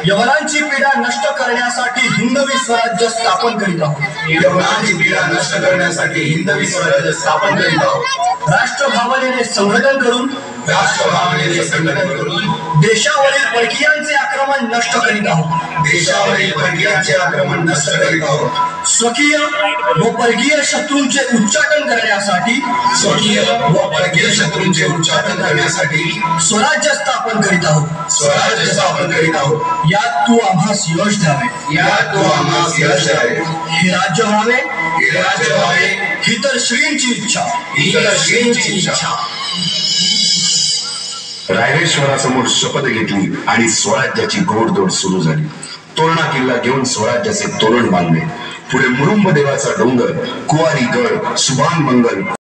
यवनांची पीडा नष्ट करण्यासाठी हिंदवी स्वराज्य स्थापन करीत आहोत। यवनांची पीडा नष्ट करण्यासाठी हिंदवी स्वराज्य स्थापन करीत आहोत। राष्ट्रभावनेने संघटन करून देशावरील परकीयांचे आक्रमण नष्ट करीत आहोत। देशावरील परकीयांचे आक्रमण नष्ट करीत आहोत। स्वकीय व परकीय शत्रूंचे उच्चाटन करण्यासाठी स्वराज्य स्थापन करीत आहोत। यात तू आम्हास यश द्यावे। हे राज्य व्हावे ही तर श्रींची इच्छा। रायरेश्वरासमोर शपथ घेतली आणि स्वराज्याची घोडदौड सुरू झाली। तोरणा किल्ला घेऊन स्वराज्याचे तोरण बांधले। पुढे मुरुंब देवाचा डोंगर, कुवारी गड, सुभान मंगल